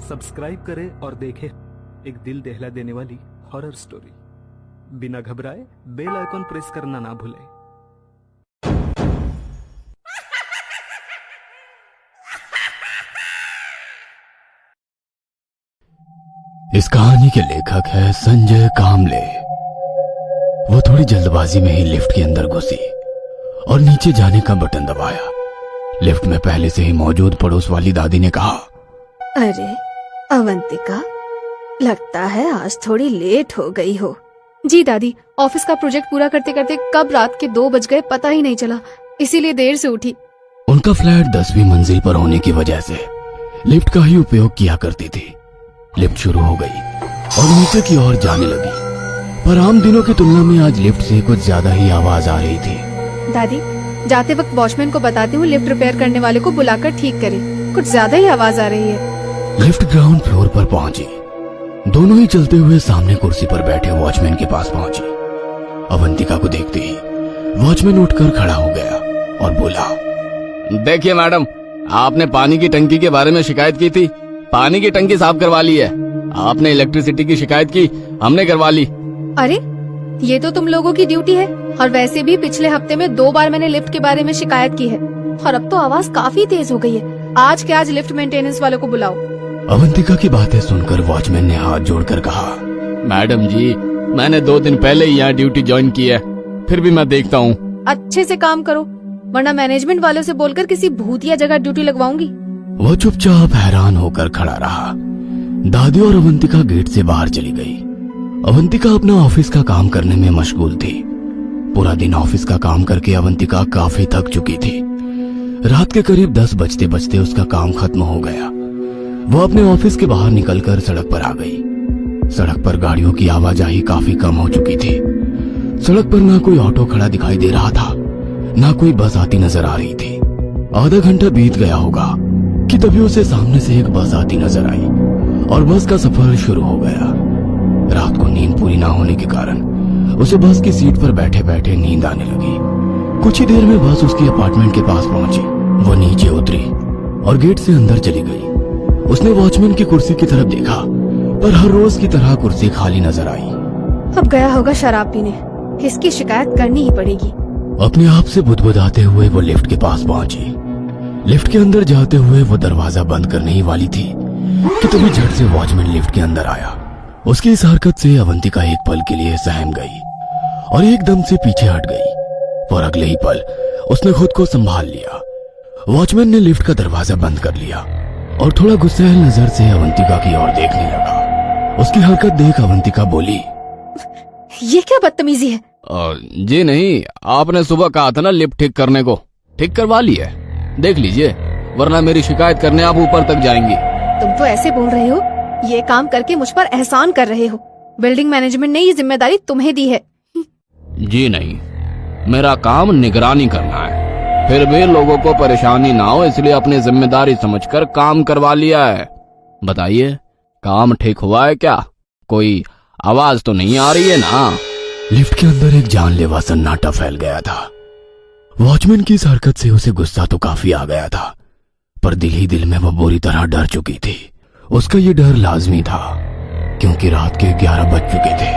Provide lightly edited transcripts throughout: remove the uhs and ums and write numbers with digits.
Subscribe करें और देखें एक दिल दहला देने वाली हॉरर स्टोरी। बिना घबराए बेल आइकॉन प्रेस करना ना भूलें। इस कहानी के लेखक है संजय कामले। वो थोड़ी जल्दबाजी में ही लिफ्ट के अंदर घुसी और नीचे जाने का बटन दबाया। लिफ्ट में पहले से ही मौजूद पड़ोस वाली दादी ने कहा, अरे अवंतिका, लगता है आज थोड़ी लेट हो गई हो। जी दादी, ऑफिस का प्रोजेक्ट पूरा करते करते कब रात के 2 बज गए पता ही नहीं चला, इसीलिए देर से उठी। उनका फ्लैट 10वीं मंजिल पर होने की वजह से लिफ्ट का ही उपयोग किया करती थी। लिफ्ट शुरू हो गई और नीचे की ओर जाने लगी, पर आम दिनों की तुलना में आज लिफ्ट से कुछ ज्यादा ही आवाज आ रही थी। दादी, जाते वक्त वॉचमैन को बताती हूँ लिफ्ट रिपेयर करने वाले को बुलाकर ठीक करे, कुछ ज्यादा ही आवाज आ रही है। लिफ्ट ग्राउंड फ्लोर पर पहुंची। दोनों ही चलते हुए सामने कुर्सी पर बैठे वॉचमैन के पास पहुंची। अवंतिका को देखते ही वॉचमैन उठकर खड़ा हो गया और बोला, देखिए मैडम, आपने पानी की टंकी के बारे में शिकायत की थी, पानी की टंकी साफ करवा ली है। आपने इलेक्ट्रिसिटी की शिकायत की, हमने करवा ली। अरे ये तो तुम लोगों की ड्यूटी है, और वैसे भी पिछले हफ्ते में 2 बार मैंने लिफ्ट के बारे में शिकायत की है, और अब तो आवाज काफी तेज हो गई है। आज के आज लिफ्ट मेंटेनेंस वालों को बुलाओ। अवंतिका की बातें सुनकर वॉचमैन ने हाथ जोड़कर कहा, मैडम जी, मैंने 2 दिन पहले ही यहाँ ड्यूटी ज्वाइन की है, फिर भी मैं देखता हूँ। अच्छे से काम करो, वरना मैनेजमेंट वालों से बोलकर किसी भूतिया जगह ड्यूटी लगवाऊंगी। वो चुपचाप हैरान होकर खड़ा रहा। दादी और अवंतिका गेट से बाहर चली गई। अवंतिका अपना ऑफिस का काम करने में मशगूल थी। पूरा दिन ऑफिस का काम करके अवंतिका काफी थक चुकी थी। रात के करीब 10 बजते बजते उसका काम खत्म हो गया। वो अपने ऑफिस के बाहर निकलकर सड़क पर आ गई। सड़क पर गाड़ियों की आवाजाही काफी कम हो चुकी थी। सड़क पर ना कोई ऑटो खड़ा दिखाई दे रहा था, ना कोई बस आती नजर आ रही थी। आधा घंटा बीत गया होगा कि तभी उसे सामने से एक बस आती नजर आई और बस का सफर शुरू हो गया। रात को नींद पूरी ना होने के कारण उसे बस की सीट पर बैठे बैठे नींद आने लगी। कुछ ही देर में बस उसकी अपार्टमेंट के पास पहुंची। वो नीचे उतरी और गेट से अंदर चली गई। उसने वॉचमैन की कुर्सी की तरफ देखा, पर हर रोज की तरह कुर्सी खाली नजर आई। अब गया होगा शराब पीने, इसकी शिकायत करनी ही पड़ेगी। अपने आप से बुदबुदाते हुए वो लिफ्ट के पास पहुंची। लिफ्ट के अंदर जाते हुए वो दरवाजा बंद करने ही वाली थी कि तभी झट से वॉचमैन लिफ्ट के अंदर आया। उसकी इस हरकत से अवंतिका एक पल के लिए सहम गई और एकदम से पीछे हट गई, पर अगले ही पल उसने खुद को संभाल लिया। वॉचमैन ने लिफ्ट का दरवाजा बंद कर लिया और थोड़ा गुस्सैल नजर से अवंतिका की ओर देखने लगा। उसकी हरकत देख अवंतिका बोली, ये क्या बदतमीजी है? जी नहीं, आपने सुबह कहा था ना लिफ्ट ठीक करने को, ठीक करवा ली है। देख लीजिए, वरना मेरी शिकायत करने आप ऊपर तक जाएंगी। तुम तो ऐसे बोल रहे हो, ये काम करके मुझ पर एहसान कर रहे हो। बिल्डिंग मैनेजमेंट ने ये जिम्मेदारी तुम्हें दी है। जी नहीं, मेरा काम निगरानी करना है, फिर भी लोगों को परेशानी ना हो इसलिए अपनी जिम्मेदारी समझकर काम करवा लिया है। बताइए, काम ठीक हुआ है क्या? कोई आवाज तो नहीं आ रही है ना? लिफ्ट के अंदर एक जानलेवा सन्नाटा फैल गया था। वॉचमैन की इस हरकत से उसे गुस्सा तो काफी आ गया था, पर दिल ही दिल में वह बुरी तरह डर चुकी थी। उसका ये डर लाजमी था, क्योंकि रात के 11 बज चुके थे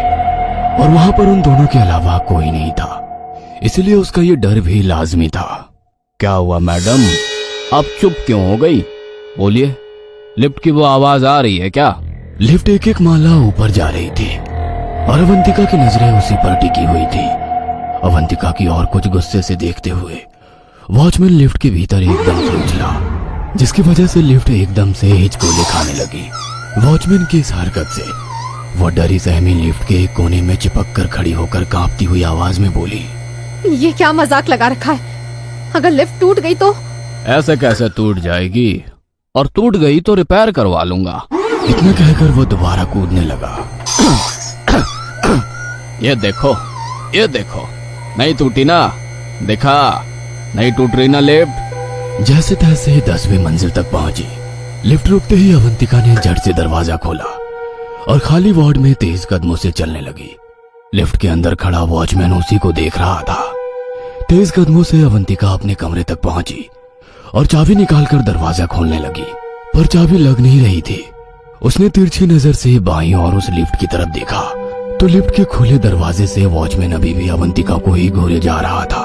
और वहां पर उन दोनों के अलावा कोई नहीं था, इसलिए उसका ये डर भी लाजमी था। क्या हुआ मैडम, आप चुप क्यों हो गई? बोलिए, लिफ्ट की वो आवाज आ रही है क्या? लिफ्ट एक एक माला ऊपर जा रही थी और अवंतिका की नजरें उसी पर टिकी हुई थी। अवंतिका की और कुछ गुस्से से देखते हुए वॉचमैन लिफ्ट के भीतर एकदम से उछला, जिसकी वजह से लिफ्ट एकदम से हिचकोले खाने लगी। वॉचमैन की इस हरकत से वो डरी सहमी लिफ्ट के एक कोने में चिपक कर खड़ी होकर कांपती हुई आवाज में बोली, ये क्या मजाक लगा रखा है? अगर लिफ्ट टूट गई तो? ऐसे कैसे टूट जाएगी, और टूट गई तो रिपेयर करवा लूंगा। इतना कहकर वो दोबारा कूदने लगा। ये देखो, ये देखो, नहीं टूटी ना, देखा, नहीं टूट रही ना लिफ्ट। जैसे तैसे 10वीं मंजिल तक पहुंची। लिफ्ट रुकते ही अवंतिका ने झट से दरवाजा खोला और खाली वार्ड में तेज कदमों से चलने लगी। लिफ्ट के अंदर खड़ा वॉचमैन उसी को देख रहा था। तेज कदमों से अवंतिका अपने कमरे तक पहुंची और चाबी निकालकर दरवाजा खोलने लगी, पर चाबी लग नहीं रही थी। उसने तिरछी नजर से बाईं और उस लिफ्ट की तरफ देखा तो लिफ्ट के खुले दरवाजे से वॉचमैन अभी भी अवंतिका को ही घूरे जा रहा था।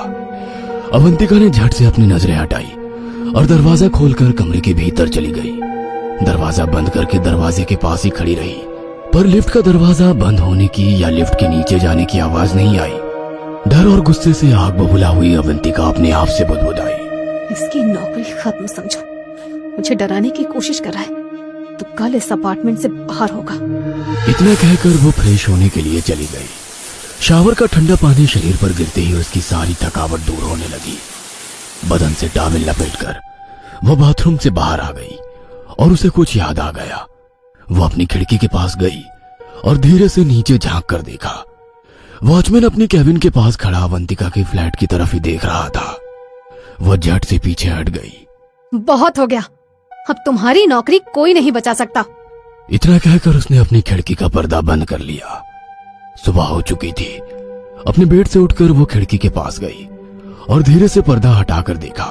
अवंतिका ने झट से अपनी नजरें हटाई और दरवाजा खोलकर कमरे के भीतर चली गई। दरवाजा बंद करके दरवाजे के पास ही खड़ी रही, पर लिफ्ट का दरवाजा बंद होने की या लिफ्ट के नीचे जाने की आवाज नहीं आई। डर और गुस्से से आग बबूला हुई अवंतिका अपने आप से बुदबुदाई। इसकी नौकरी खत्म समझो, मुझे डराने की कोशिश कर रहा है तो कल इस अपार्टमेंट से बाहर होगा। इतना कहकर वो फ्रेश होने के लिए चली गई। शावर का ठंडा पानी शरीर पर गिरते ही उसकी सारी थकावट दूर होने लगी। बदन से टॉवेल लपेटकर वो बाथरूम से बाहर आ गई और उसे कुछ याद आ गया। वो अपनी खिड़की के पास गई और धीरे से नीचे झांक कर देखा। वॉचमैन अपनी कैबिन के पास खड़ा अवंतिका के फ्लैट की तरफ ही देख रहा था। वो झट से पीछे हट गई। बहुत हो गया, अब तुम्हारी नौकरी कोई नहीं बचा सकता। इतना कहकर उसने अपनी खिड़की का पर्दा बंद कर लिया। सुबह हो चुकी थी। अपने बेड से उठकर वो खिड़की के पास गई और धीरे से पर्दा हटाकर देखा,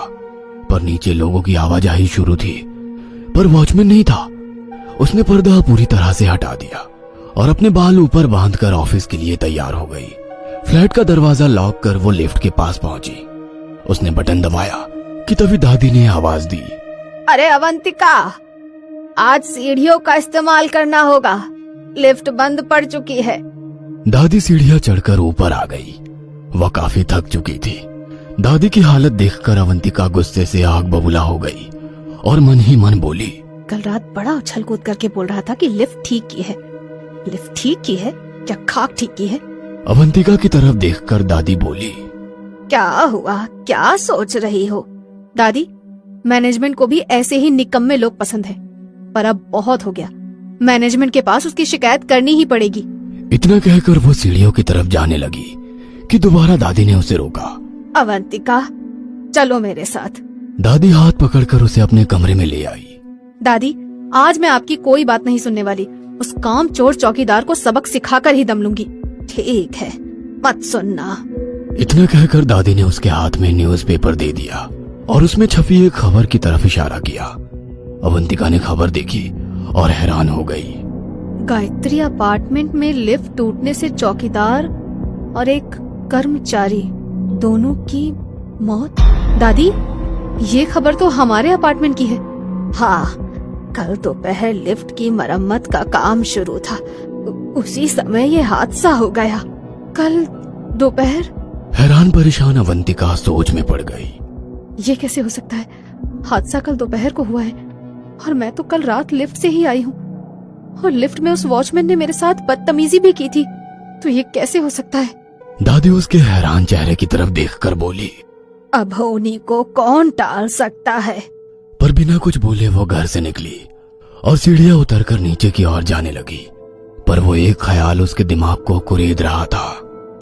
पर नीचे लोगों की आवाजाही शुरू थी, पर वॉचमैन नहीं था। उसने पर्दा पूरी तरह से हटा दिया और अपने बाल ऊपर बांधकर ऑफिस के लिए तैयार हो गई। फ्लैट का दरवाजा लॉक कर वो लिफ्ट के पास पहुंची। उसने बटन दबाया कि तभी दादी ने आवाज दी, अरे अवंतिका, आज सीढ़ियों का इस्तेमाल करना होगा, लिफ्ट बंद पड़ चुकी है। दादी सीढ़ियां चढ़कर ऊपर आ गई। वह काफी थक चुकी थी। दादी की हालत देखकर अवंतिका गुस्से से आग बबूला हो गई और मन ही मन बोली, कल रात बड़ा उछल कूद करके बोल रहा था कि लिफ्ट ठीक की है। लिफ्ट ठीक की है क्या खाक ठीक की है? अवंतिका की तरफ देखकर दादी बोली, क्या हुआ, क्या सोच रही हो? दादी, मैनेजमेंट को भी ऐसे ही निकम्मे लोग पसंद है, पर अब बहुत हो गया। मैनेजमेंट के पास उसकी शिकायत करनी ही पड़ेगी। इतना कहकर वो सीढ़ियों की तरफ जाने लगी कि दोबारा दादी ने उसे रोका। अवंतिका, चलो मेरे साथ। दादी हाथ पकड़कर उसे अपने कमरे में ले आई। दादी, आज मैं आपकी कोई बात नहीं सुनने वाली। उस काम चोर चौकीदार को सबक सिखाकर ही दम लूंगी। ठीक है, मत सुनना। इतना कहकर दादी ने उसके हाथ में न्यूज़पेपर दे दिया और उसमें छपी एक खबर की तरफ इशारा किया। अवंतिका ने खबर देखी और हैरान हो गई। गायत्री अपार्टमेंट में लिफ्ट टूटने से चौकीदार और एक कर्मचारी दोनों की मौत। दादी, ये खबर तो हमारे अपार्टमेंट की है। हाँ, कल दोपहर लिफ्ट की मरम्मत का काम शुरू था, उसी समय ये हादसा हो गया। कल दोपहर? हैरान परेशान अवंतिका सोच में पड़ गई। ये कैसे हो सकता है? हादसा कल दोपहर को हुआ है और मैं तो कल रात लिफ्ट से ही आई हूँ, और लिफ्ट में उस वॉचमैन ने मेरे साथ बदतमीजी भी की थी, तो ये कैसे हो सकता है? दादी उसके हैरान चेहरे की तरफ देखकर बोली, अब उन्हीं को कौन टाल सकता है? पर बिना कुछ बोले वो घर से निकली और सीढ़ियां उतरकर नीचे की ओर जाने लगी। पर वो एक ख्याल उसके दिमाग को कुरेद रहा था।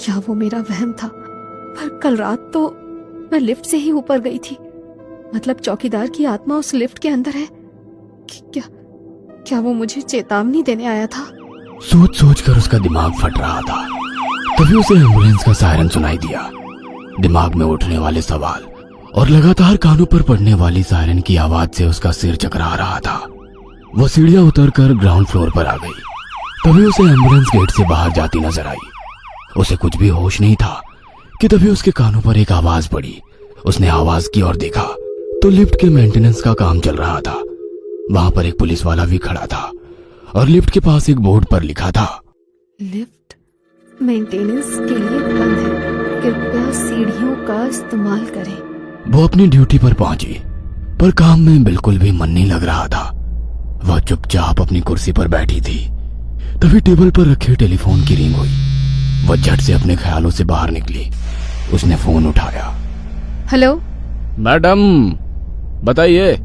क्या वो मेरा वहम था? पर कल रात तो मैं लिफ्ट से ही ऊपर गई थी, मतलब चौकीदार की आत्मा उस लिफ्ट के अंदर है। क्या वो मुझे चेतावनी देने आया था? सोच सोच कर उसका दिमाग फट रहा था। तभी उसे एम्बुलेंस का सायरन सुनाई दिया। दिमाग में उठने वाले सवाल और लगातार कानों पर पड़ने वाली सायरन की आवाज से उसका सिर चकरा रहा था। वो सीढ़ियां उतरकर ग्राउंड फ्लोर पर आ गई। तभी उसे एम्बुलेंस गेट से बाहर जाती नजर आई। उसे कुछ भी होश नहीं था कि तभी उसके कानों पर एक आवाज पड़ी। उसने आवाज की ओर देखा तो लिफ्ट के मेंटेनेंस का काम चल रहा था। वहां पर एक पुलिस वाला भी खड़ा था और लिफ्ट के पास एक बोर्ड पर लिखा था, लिफ्ट मेंटेनेंस के लिए बंद है, कृपया सीढ़ियों का इस्तेमाल करें। वो अपनी ड्यूटी पर पहुंची, पर काम में बिल्कुल भी मन नहीं लग रहा था। वह चुपचाप अपनी कुर्सी पर बैठी थी। तभी टेबल पर रखे टेलीफोन की रिंग हुई। वह झट से अपने ख्यालों से बाहर निकली। उसने फोन उठाया। हेलो मैडम, बताइए,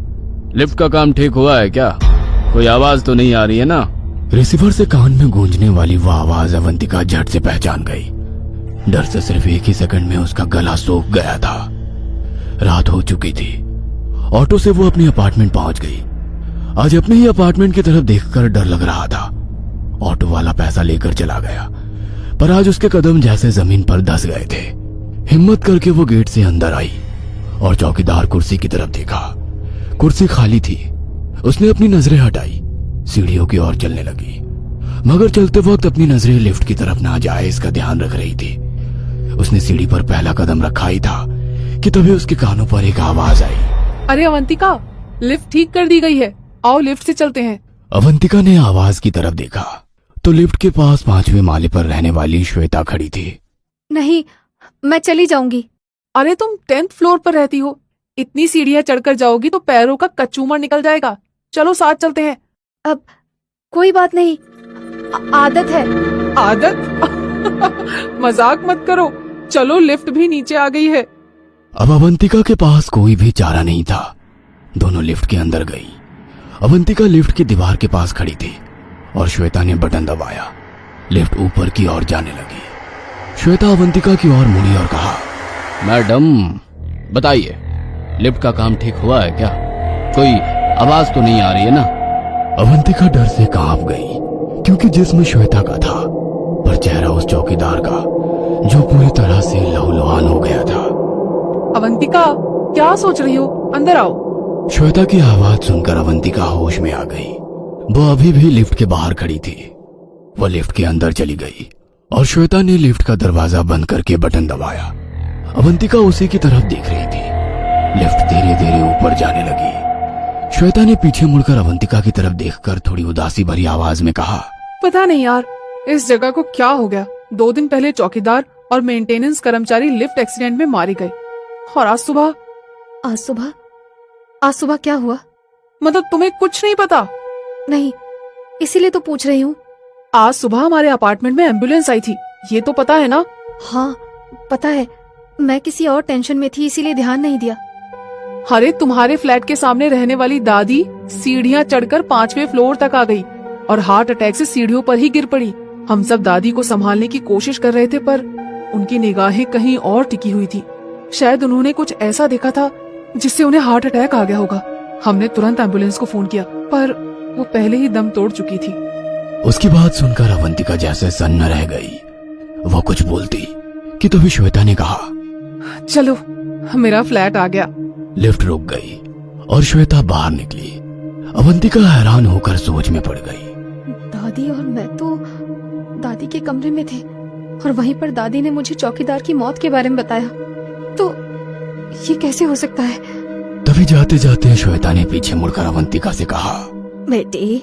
लिफ्ट का काम ठीक हुआ है क्या? कोई आवाज तो नहीं आ रही है ना? रिसीवर से कान में गूंजने वाली वह आवाज अवंतिका झट से पहचान गई। डर से सिर्फ एक ही सेकंड में उसका गला सूख गया था। रात हो चुकी थी। ऑटो से वो अपने अपार्टमेंट पहुंच गई। आज अपने ही अपार्टमेंट की तरफ देखकर डर लग रहा था। ऑटो वाला पैसा लेकर चला गया, पर आज उसके कदम जैसे जमीन पर धंस गए थे। हिम्मत करके वो गेट से अंदर आई और चौकीदार कुर्सी की तरफ देखा। कुर्सी खाली थी। उसने अपनी नजरें हटाई। सीढ़ियों की ओर चलने लगी, मगर चलते वक्त अपनी नजरें लिफ्ट की तरफ ना जाए इसका ध्यान रख रही थी। उसने सीढ़ी पर पहला कदम रखा ही था कि तभी उसके कानों पर एक आवाज आई। अरे अवंतिका, लिफ्ट ठीक कर दी गई है, आओ लिफ्ट से चलते हैं। अवंतिका ने आवाज की तरफ देखा तो लिफ्ट के पास 5वें माले पर रहने वाली श्वेता खड़ी थी। नहीं, मैं चली जाऊंगी। अरे तुम 10th फ्लोर पर रहती हो, इतनी सीढ़ियां चढ़कर जाओगी तो पैरों का कचूमर निकल जाएगा। चलो साथ चलते हैं। अब कोई बात नहीं, आदत है। आदत? मजाक मत करो, चलो लिफ्ट भी नीचे आ गई है। अब अवंतिका के पास कोई भी चारा नहीं था। दोनों लिफ्ट के अंदर गई। अवंतिका लिफ्ट की दीवार के पास खड़ी थी और श्वेता ने बटन दबाया। लिफ्ट ऊपर की ओर जाने लगी। श्वेता अवंतिका की ओर मुड़ी और कहा, मैडम बताइए, लिफ्ट का काम ठीक हुआ है क्या? कोई आवाज तो नहीं आ रही है ना? अवंतिका डर से कांप गई, क्योंकि जिस्म श्वेता का था पर चेहरा उस चौकीदार का जो पूरी तरह से लहूलुहान हो गया था। अवंतिका, क्या सोच रही हो? अंदर आओ। श्वेता की आवाज सुनकर अवंतिका होश में आ गई। वो अभी भी लिफ्ट के बाहर खड़ी थी। वो लिफ्ट के अंदर चली गई और श्वेता ने लिफ्ट का दरवाजा बंद करके बटन दबाया। अवंतिका उसी की तरफ देख रही थी। लिफ्ट धीरे धीरे ऊपर जाने लगी। श्वेता ने पीछे मुड़कर अवंतिका की तरफ देखकर थोड़ी उदासी भरी आवाज में कहा, पता नहीं यार, इस जगह को क्या हो गया। 2 दिन पहले चौकीदार और मेंटेनेंस कर्मचारी लिफ्ट एक्सीडेंट में मारे गए और आज सुबह क्या हुआ? मतलब तुम्हें कुछ नहीं पता? नहीं, इसीलिए तो पूछ रही हूँ। आज सुबह हमारे अपार्टमेंट में एम्बुलेंस आई थी, ये तो पता है ना? हाँ पता है, मैं किसी और टेंशन में थी इसीलिए ध्यान नहीं दिया। अरे तुम्हारे फ्लैट के सामने रहने वाली दादी सीढ़ियां चढ़कर 5वें फ्लोर तक आ गई और हार्ट अटैक से सीढ़ियों पर ही गिर पड़ी। हम सब दादी को संभालने की कोशिश कर रहे थे पर उनकी निगाहें कहीं और टिकी हुई थी। शायद उन्होंने कुछ ऐसा देखा था जिससे उन्हें हार्ट अटैक आ गया होगा। हमने तुरंत एम्बुलेंस को फोन किया पर वो पहले ही दम तोड़ चुकी थी। उसकी बात सुनकर अवंतिका जैसे सन्न रह गई। वो कुछ बोलती कि तभी श्वेता ने कहा, चलो मेरा फ्लैट आ गया। लिफ्ट रुक गई और श्वेता बाहर निकली। अवंतिका हैरान होकर सोच में पड़ गई। दादी और मैं तो दादी के कमरे में थे और वहीं पर दादी ने मुझे चौकीदार की मौत के बारे में बताया, तो ये कैसे हो सकता है? तभी जाते जाते श्वेता ने पीछे मुड़कर अवंतिका से कहा, बेटी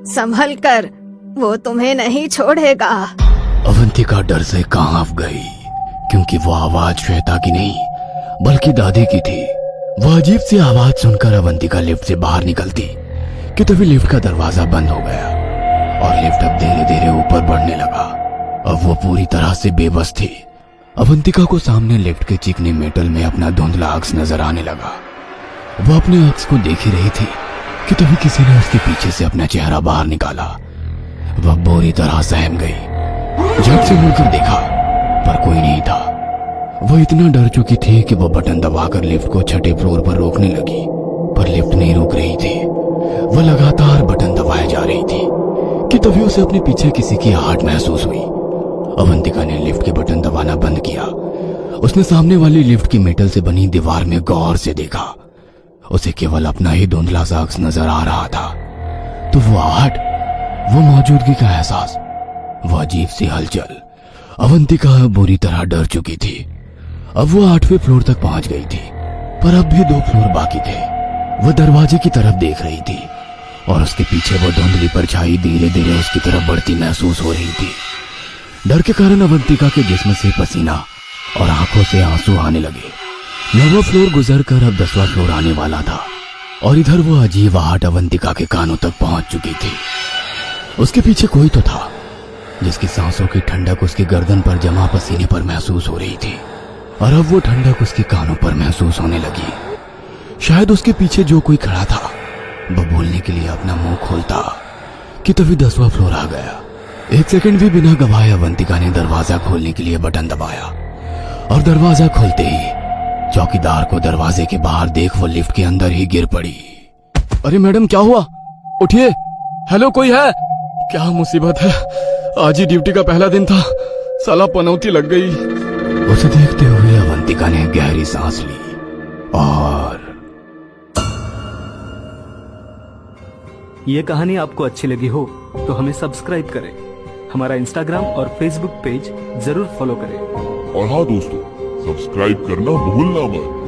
संभल कर, वो तुम्हें नहीं छोड़ेगा। अवंतिका डर से कांप गई, क्योंकि वो आवाज श्वेता की नहीं बल्कि दादी की थी। वो अजीब सी आवाज सुनकर अवंतिका लिफ्ट से बाहर निकलती कि तभी लिफ्ट का दरवाजा बंद हो गया और लिफ्ट अब धीरे धीरे ऊपर बढ़ने लगा। अब वो पूरी तरह से बेबस थी। अवंतिका को सामने लिफ्ट के चिकने मेटल में अपना धुंधला अक्स नजर आने लगा। वो अपने अक्स को देख ही रही थी कि तभी किसी ने उसके पीछे से अपना चेहरा बाहर निकाला। वह बुरी तरह सहम गई। झट से मुड़कर देखा पर कोई नहीं था। वो इतना डर चुकी थी कि वो बटन दबाकर लिफ्ट को 6ठे फ्लोर पर रोकने लगी, पर लिफ्ट नहीं रुक रही थी। वो लगातार बटन दबाए जा रही थी कि तभी उसे अपने पीछे किसी की आहट महसूस हुई। अवंतिका ने लिफ्ट के बटन दबाना बंद किया। उसने सामने वाली लिफ्ट की मेटल से बनी दीवार में गौर से देखा। उसे केवल अपना ही धुंधला सा अक्स नजर आ रहा था। तो वो आहट, वो मौजूदगी का एहसास, वो अजीब सी हलचल। अवंतिका बुरी तरह डर चुकी थी। अब वो 8वें फ्लोर तक पहुंच गई थी, पर अब भी 2 फ्लोर बाकी थे। वो दरवाजे की तरफ देख रही थी और उसके पीछे वो धुंधली परछाई धीरे धीरे उसकी तरफ बढ़ती महसूस हो रही थी। डर के कारण अवंतिका के जिस्म से पसीना और आंखों से आंसू आने लगे। 9वां फ्लोर गुजरकर अब 10वां फ्लोर आने वाला था और इधर वो अजीब आहट अवंतिका के कानों तक पहुंच चुकी थी। उसके पीछे कोई तो था जिसकी सांसों की ठंडक उसकी गर्दन पर जमा पसीने पर महसूस हो रही थी और अब वो ठंडक उसके कानों पर महसूस होने लगी। शायद उसके पीछे जो कोई खड़ा था वो बोलने के लिए अपना मुंह खोलता कि तभी 10वां फ्लोर आ गया। 1 सेकंड भी बिना गवाए अवंतिका ने दरवाजा खोलने के लिए बटन दबाया और दरवाजा खोलते ही चौकीदार को दरवाजे के बाहर देख वो लिफ्ट के अंदर ही गिर पड़ी। अरे मैडम क्या हुआ? उठिए, हेलो कोई है? क्या मुसीबत है? आज ही ड्यूटी का पहला दिन था, साला पनौती लग गई। उसे देखते हुए अवंतिका ने गहरी सांस ली और ये कहानी आपको अच्छी लगी हो तो हमें सब्सक्राइब करें, हमारा इंस्टाग्राम और फेसबुक पेज जरूर फॉलो करें। और हाँ दोस्तों, सब्सक्राइब करना भूलना मत।